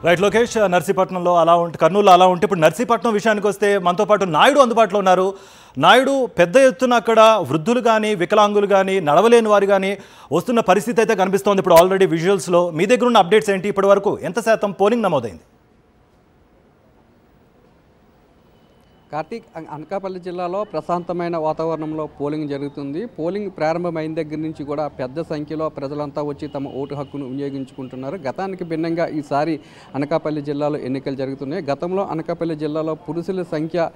Right Lokesh, నర్సీపట్నంలో అలా ఉంటే, కర్నూలులో అలా ఉంటే, ఇప్పుడు నర్సీపట్నం విషయానికి వస్తే మనతో పాటు నాయుడు అందుబాటులో ఉన్నారు. నాయుడు, పెద్ద ఎత్తున అక్కడ వృద్ధులు కానీ వికలాంగులు కానీ నడవలేని వారు కానీ వస్తున్న పరిస్థితి అయితే కనిపిస్తోంది. ఇప్పుడు ఆల్రెడీ విజువల్స్లో మీ దగ్గర ఉన్న అప్డేట్స్ ఏంటి? ఇప్పటి వరకు ఎంత శాతం పోలింగ్ నమోదైంది? కార్తీక్, అనకాపల్లి జిల్లాలో ప్రశాంతమైన వాతావరణంలో పోలింగ్ జరుగుతుంది. పోలింగ్ ప్రారంభమైన దగ్గర నుంచి కూడా పెద్ద సంఖ్యలో ప్రజలంతా వచ్చి తమ ఓటు హక్కును వినియోగించుకుంటున్నారు. గతానికి భిన్నంగా ఈసారి అనకాపల్లి జిల్లాలో ఎన్నికలు జరుగుతున్నాయి. గతంలో అనకాపల్లి జిల్లాలో పురుషుల సంఖ్య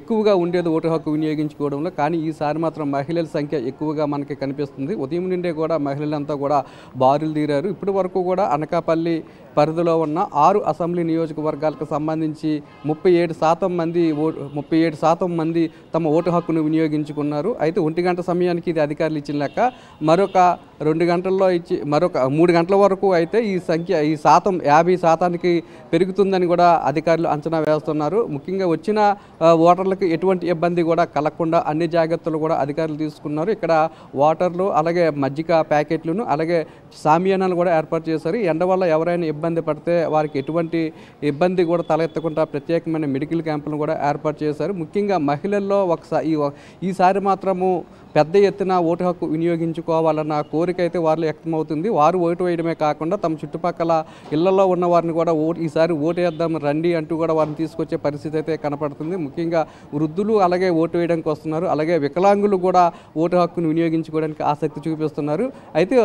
ఎక్కువగా ఉండేది ఓటు హక్కు వినియోగించుకోవడంలో, కానీ ఈసారి మాత్రం మహిళల సంఖ్య ఎక్కువగా మనకి కనిపిస్తుంది. ఉదయం నుండే కూడా మహిళలంతా కూడా బారులు తీరారు. ఇప్పటి వరకు కూడా అనకాపల్లి పరిధిలో ఉన్న 6 అసెంబ్లీ నియోజకవర్గాలకు సంబంధించి 37% మంది తమ ఓటు హక్కును వినియోగించుకున్నారు. అయితే 1 గంట సమయానికి ఇది అధికారులు ఇచ్చిన లెక్క. మరొక 2 గంటల్లో మరొక 3 గంటల వరకు అయితే ఈ శాతం 50% పెరుగుతుందని కూడా అధికారులు అంచనా వేస్తున్నారు. ముఖ్యంగా వచ్చిన ఓటర్లకు ఎటువంటి ఇబ్బంది కూడా కలగకుండా అన్ని జాగ్రత్తలు కూడా అధికారులు తీసుకున్నారు. ఇక్కడ వాటర్లు, అలాగే మజ్జిగ ప్యాకెట్లను, అలాగే సామియానాలు కూడా ఏర్పాటు చేశారు. ఎండ వల్ల ఎవరైనా ఇబ్బంది పడితే వారికి ఎటువంటి ఇబ్బంది కూడా తలెత్తకుండా ప్రత్యేకమైన మెడికల్ క్యాంపులను కూడా ఏర్పాటు చేశారు. ముఖ్యంగా మహిళల్లో ఈసారి మాత్రము పెద్ద ఎత్తున ఓటు హక్కు వినియోగించుకోవాలన్న కోరిక అయితే వారిలో వ్యక్తమవుతుంది. వారు ఓటు వేయడమే కాకుండా తమ చుట్టుపక్కల ఇళ్లలో ఉన్న వారిని కూడా ఈసారి ఓటు వేద్దాం రండి అంటూ కూడా వారిని తీసుకొచ్చే పరిస్థితి అయితే కనపడుతుంది. ముఖ్యంగా వృద్ధులు అలాగే ఓటు వేయడానికి వస్తున్నారు. అలాగే వికలాంగులు కూడా ఓటు హక్కును వినియోగించుకోవడానికి ఆసక్తి చూపిస్తున్నారు. అయితే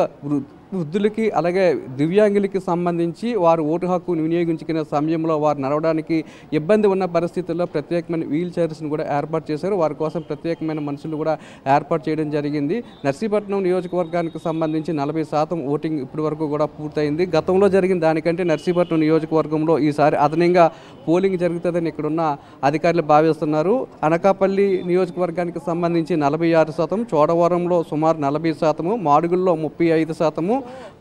వృద్ధులకి అలాగే దివ్యాంగులకి సంబంధించి వారు ఓటు హక్కును వినియోగించుకునే సమయంలో వారు నడవడానికి ఇబ్బంది ఉన్న పరిస్థితుల్లో ప్రత్యేకమైన వీల్ చైర్స్ను కూడా ఏర్పాటు చేశారు. వారి కోసం ప్రత్యేకమైన మనుషులు కూడా ఏర్పాటు చేయడం జరిగింది. నర్సీపట్నం నియోజకవర్గానికి సంబంధించి 40% ఓటింగ్ ఇప్పటి వరకు కూడా పూర్తయింది. గతంలో జరిగిన దానికంటే నర్సీపట్నం నియోజకవర్గంలో ఈసారి అదనంగా పోలింగ్ జరుగుతుందని ఇక్కడున్న అధికారులు భావిస్తున్నారు. అనకాపల్లి నియోజకవర్గానికి సంబంధించి 46%, చోడవరంలో సుమారు 40%, మాడుగుల్లో 35%,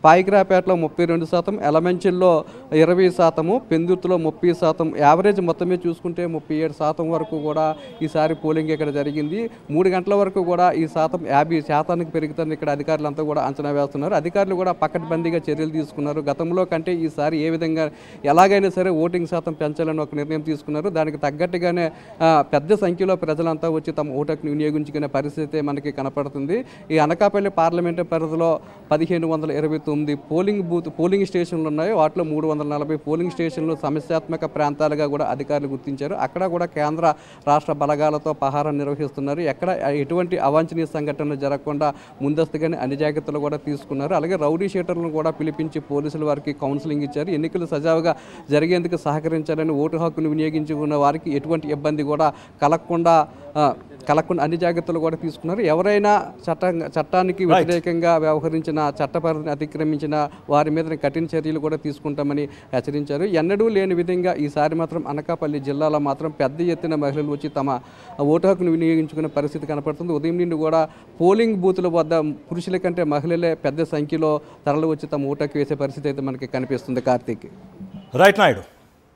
పాయిగ్రాపేటలో 32%, ఎలమంచిల్లో 20%, పెందుర్తిలో 30%, యావరేజ్ మొత్తమే చూసుకుంటే 37% వరకు కూడా ఈసారి పోలింగ్ ఇక్కడ జరిగింది. 3 గంటల వరకు కూడా ఈ శాతం 50% పెరుగుతుంది ఇక్కడ అధికారులంతా కూడా అంచనా వేస్తున్నారు. అధికారులు కూడా పకడ్బందీగా చర్యలు తీసుకున్నారు. గతంలో కంటే ఈసారి ఏ విధంగా ఎలాగైనా సరే ఓటింగ్ శాతం పెంచాలని ఒక నిర్ణయం తీసుకున్నారు. దానికి తగ్గట్టుగానే పెద్ద సంఖ్యలో ప్రజలంతా వచ్చి తమ ఓటును వినియోగించుకునే పరిస్థితి మనకి కనపడుతుంది. ఈ అనకాపల్లి పార్లమెంటు పరిధిలో 1529 పోలింగ్ స్టేషన్లు ఉన్నాయి. వాటిలో 340 పోలింగ్ స్టేషన్లు సమస్యాత్మక ప్రాంతాలుగా కూడా అధికారులు గుర్తించారు. అక్కడ కూడా కేంద్ర రాష్ట్ర బలగాలతో పహారా నిర్వహిస్తున్నారు. ఎక్కడ ఎటువంటి అవాంఛనీయ సంఘటనలు జరగకుండా ముందస్తుగానే అన్ని జాగ్రత్తలు కూడా తీసుకున్నారు. అలాగే రౌడీ షీటర్లను కూడా పిలిపించి పోలీసులు వారికి కౌన్సిలింగ్ ఇచ్చారు. ఎన్నికలు సజావుగా జరిగేందుకు సహకరించాలని, ఓటు హక్కును వినియోగించుకున్న వారికి ఎటువంటి ఇబ్బంది కూడా కలగకుండా అన్ని జాగ్రత్తలు కూడా తీసుకున్నారు. ఎవరైనా చట్టానికి వ్యతిరేకంగా వ్యవహరించిన, చట్టపరిధిని అతిక్రమించిన వారి మీద కఠిన చర్యలు కూడా తీసుకుంటామని హెచ్చరించారు. ఎన్నడూ లేని విధంగా ఈసారి మాత్రం అనకాపల్లి జిల్లాలో మాత్రం పెద్ద ఎత్తున మహిళలు వచ్చి తమ ఓటు హక్కును వినియోగించుకునే పరిస్థితి కనపడుతుంది. ఉదయం నుండి కూడా పోలింగ్ బూతుల వద్ద పురుషుల కంటే మహిళలే పెద్ద సంఖ్యలో తరలి వచ్చి తమ ఓటు హక్కు వేసే పరిస్థితి అయితే మనకి కనిపిస్తుంది. కార్తీక్. రైట్ నాయుడు.